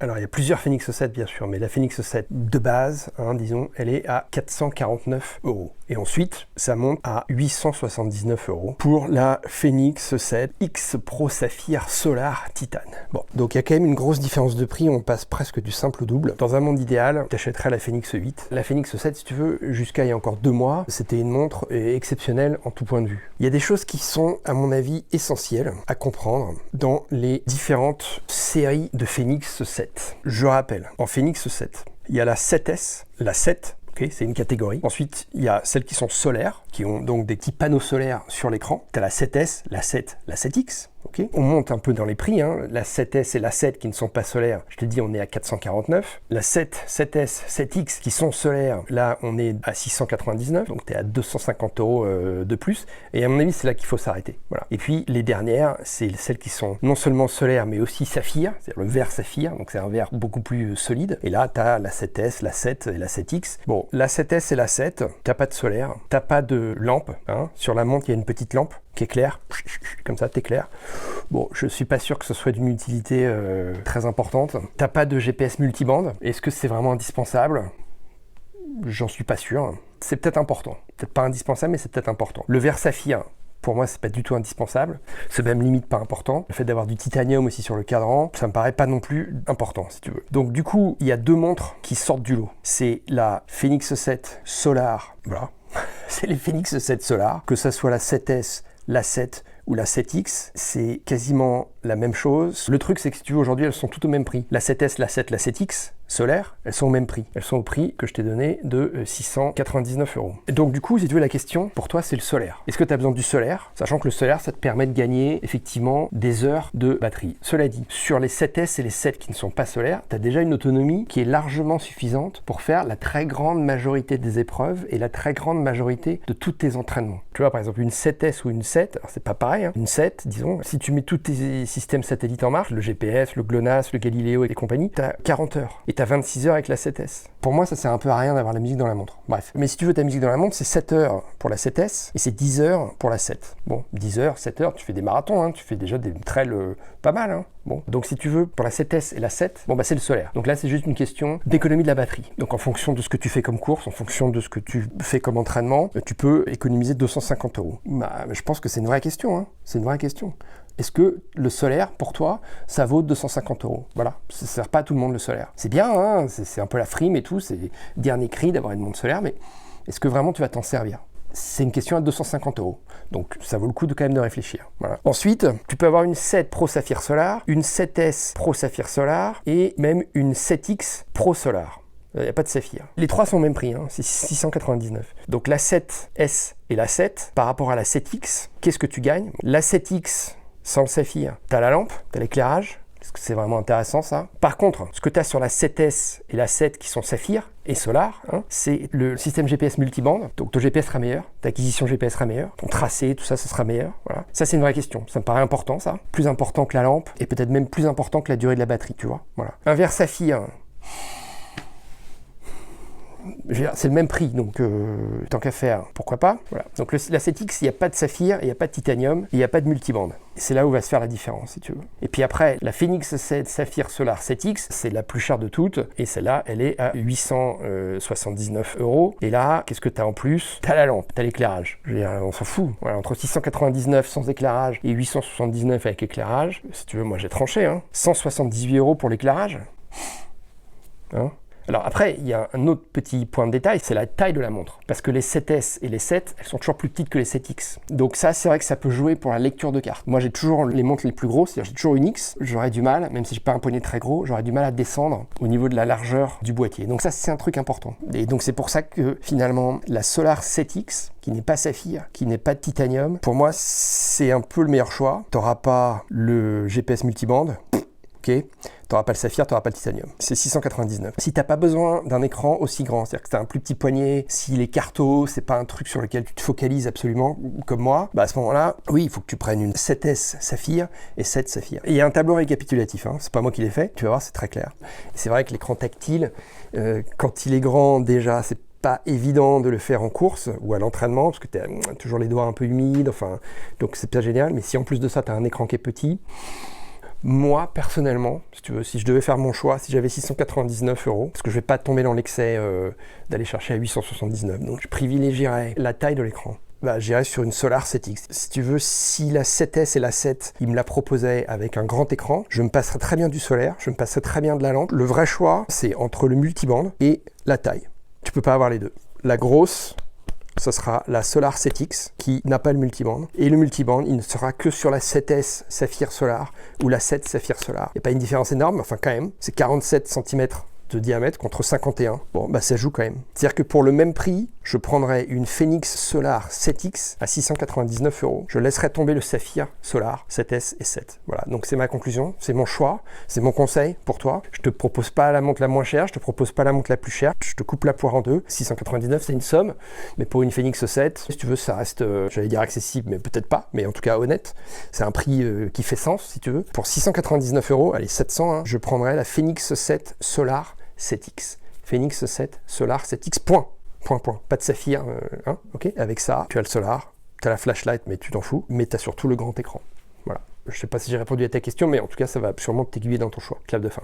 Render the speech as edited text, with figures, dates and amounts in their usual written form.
Alors, il y a plusieurs Phoenix 7, bien sûr, mais la Phoenix 7 de base, disons, elle est à 449 €. Et ensuite, ça monte à 879 € pour la Phoenix 7 X Pro Saphir Solar Titane. Bon, donc il y a quand même une grosse différence de prix, on passe presque du simple au double. Dans un monde idéal, tu achèterais la Phoenix 8. La Phoenix 7, si tu veux, jusqu'à il y a encore 2 mois, c'était une montre exceptionnelle en tout point de vue. Il y a des choses qui sont, à mon avis, essentielles à comprendre dans les différentes séries de Phoenix 7. Je rappelle, en Phoenix 7, il y a la 7S, la 7, okay, c'est une catégorie. Ensuite, il y a celles qui sont solaires, qui ont donc des petits panneaux solaires sur l'écran. Tu as la 7S, la 7, la 7X. Okay. On monte un peu dans les prix, la 7S et la 7 qui ne sont pas solaires, je te dis on est à 449. La 7, 7S, 7X qui sont solaires, là on est à 699, donc tu es à 250 € de plus. Et à mon avis c'est là qu'il faut s'arrêter. Voilà. Et puis les dernières, c'est celles qui sont non seulement solaires mais aussi saphir, c'est-à-dire le verre saphir, donc c'est un verre beaucoup plus solide. Et là tu as la 7S, la 7 et la 7X. Bon, la 7S et la 7, tu n'as pas de solaire, tu n'as pas de lampe. Sur la montre il y a une petite lampe qui éclaire, comme ça t'éclaire. Bon, je suis pas sûr que ce soit d'une utilité très importante. T'as pas de GPS multibande. Est-ce que c'est vraiment indispensable? J'en suis pas sûr. C'est peut-être important. Peut-être pas indispensable, mais c'est peut-être important. Le verre saphir, pour moi, c'est pas du tout indispensable. C'est même limite pas important. Le fait d'avoir du titanium aussi sur le cadran, ça me paraît pas non plus important, si tu veux. Donc du coup, il y a 2 montres qui sortent du lot. C'est la Phoenix 7 Solar, voilà. C'est les Phoenix 7 Solar, que ça soit la 7S, la 7 ou la 7X, c'est quasiment la même chose. Le truc, c'est que si tu veux, aujourd'hui, elles sont toutes au même prix. La 7S, la 7, la 7X, solaire, elles sont au même prix. Elles sont au prix que je t'ai donné de 699 €. Et donc du coup, si tu veux, la question, pour toi, c'est le solaire. Est-ce que tu as besoin du solaire? Sachant que le solaire, ça te permet de gagner effectivement des heures de batterie. Cela dit, sur les 7S et les 7 qui ne sont pas solaires, tu as déjà une autonomie qui est largement suffisante pour faire la très grande majorité des épreuves et la très grande majorité de tous tes entraînements. Tu vois, par exemple, une 7S ou une 7, alors c'est pas pareil, une 7, disons, si tu mets tous tes systèmes satellites en marche, le GPS, le GLONASS, le Galileo et compagnie, tu as 40 heures. Et tu as 26 heures avec la 7S. Pour moi, ça sert un peu à rien d'avoir la musique dans la montre. Bref. Mais si tu veux ta musique dans la montre, c'est 7 heures pour la 7S et c'est 10 heures pour la 7. Bon, 10 heures, 7 heures, tu fais des marathons, tu fais déjà des trails pas mal. Bon, donc si tu veux, pour la 7S et la 7, bon bah c'est le solaire. Donc là, c'est juste une question d'économie de la batterie. Donc en fonction de ce que tu fais comme course, en fonction de ce que tu fais comme entraînement, tu peux économiser 250 €. Bah, je pense que c'est une vraie question, C'est une vraie question. Est-ce que le solaire, pour toi, ça vaut 250 €? Voilà, ça ne sert pas à tout le monde le solaire. C'est bien, c'est un peu la frime et tout, c'est dernier cri d'avoir une montre solaire, mais est-ce que vraiment tu vas t'en servir? C'est une question à 250 €. Donc ça vaut le coup de quand même de réfléchir. Voilà. Ensuite, tu peux avoir une 7 Pro Saphir Solar, une 7S Pro Saphir Solar et même une 7X Pro Solar. Il n'y a pas de saphir. Les trois sont au même prix, c'est 699. Donc la 7S et la 7, par rapport à la 7X, qu'est-ce que tu gagnes? La 7X, sans le saphir, tu as la lampe, tu as l'éclairage. Est-ce que c'est vraiment intéressant ça? Par contre, ce que tu as sur la 7S et la 7 qui sont saphir et solar, c'est le système GPS multibande. Donc ton GPS sera meilleur, ta acquisition GPS sera meilleure, ton tracé, tout ça, ça sera meilleur. Voilà. Ça, c'est une vraie question. Ça me paraît important, ça. Plus important que la lampe et peut-être même plus important que la durée de la batterie, tu vois. Voilà. Un verre saphir. C'est le même prix, donc tant qu'à faire, pourquoi pas. Voilà. Donc la 7X, il n'y a pas de saphir, il n'y a pas de titanium, il n'y a pas de multibande. Et c'est là où va se faire la différence, si tu veux. Et puis après, la Phoenix 7 Saphir Solar 7X, c'est la plus chère de toutes. Et celle-là, elle est à 879 €. Et là, qu'est-ce que tu as en plus? Tu as la lampe, tu as l'éclairage. On s'en fout. Voilà, entre 699 sans éclairage et 879 avec éclairage, si tu veux, moi j'ai tranché. 178 € pour l'éclairage. Alors après, il y a un autre petit point de détail, c'est la taille de la montre. Parce que les 7S et les 7, elles sont toujours plus petites que les 7X. Donc ça, c'est vrai que ça peut jouer pour la lecture de cartes. Moi, j'ai toujours les montres les plus grosses, c'est-à-dire j'ai toujours une X. J'aurais du mal, même si j'ai pas un poignet très gros, j'aurais du mal à descendre au niveau de la largeur du boîtier. Donc ça, c'est un truc important. Et donc c'est pour ça que finalement, la Solar 7X, qui n'est pas saphir, qui n'est pas de titanium, pour moi, c'est un peu le meilleur choix. T'auras pas le GPS multibande, ok. T'auras pas le saphir, t'auras pas le titanium. C'est 699. Si t'as pas besoin d'un écran aussi grand, c'est-à-dire que t'as un plus petit poignet, si les cartos, c'est pas un truc sur lequel tu te focalises absolument, comme moi, bah à ce moment-là, oui, il faut que tu prennes une 7S saphir et 7 saphir. Et il y a un tableau récapitulatif, c'est pas moi qui l'ai fait, tu vas voir, c'est très clair. Et c'est vrai que l'écran tactile, quand il est grand déjà, c'est pas évident de le faire en course ou à l'entraînement, parce que tu as toujours les doigts un peu humides, donc c'est pas génial. Mais si en plus de ça, tu as un écran qui est petit, Moi, personnellement, si tu veux, si je devais faire mon choix, si j'avais 699 €, parce que je vais pas tomber dans l'excès d'aller chercher à 879, donc je privilégierais la taille de l'écran. J'irais sur une Solar 7X. Si tu veux, si la 7S et la 7, ils me la proposaient avec un grand écran, je me passerais très bien du solaire, je me passerais très bien de la lampe. Le vrai choix, c'est entre le multiband et la taille. Tu peux pas avoir les deux. La grosse, ce sera la Solar 7X qui n'a pas le multiband. Et le multiband, il ne sera que sur la 7S Saphir Solar ou la 7 Saphir Solar. Il n'y a pas une différence énorme, enfin quand même. C'est 47 cm de diamètre contre 51. Bon, ça joue quand même. C'est-à-dire que pour le même prix, je prendrais une Phoenix Solar 7X à 699 €. Je laisserais tomber le Saphir Solar 7S et 7. Voilà, donc c'est ma conclusion, c'est mon choix, c'est mon conseil pour toi. Je te propose pas la montre la moins chère, je te propose pas la montre la plus chère, je te coupe la poire en deux. 699, c'est une somme, mais pour une Phoenix 7, si tu veux, ça reste, j'allais dire accessible, mais peut-être pas, mais en tout cas honnête. C'est un prix qui fait sens, si tu veux. Pour 699 €, allez 700, hein, je prendrais la Phoenix 7 Solar 7X. Phoenix 7 Solar 7X, point. Pas de saphir, ok. Avec ça, tu as le solar, tu as la flashlight, mais tu t'en fous, mais tu as surtout le grand écran. Voilà. Je sais pas si j'ai répondu à ta question, mais en tout cas, ça va sûrement t'aiguiller dans ton choix. Clap de fin.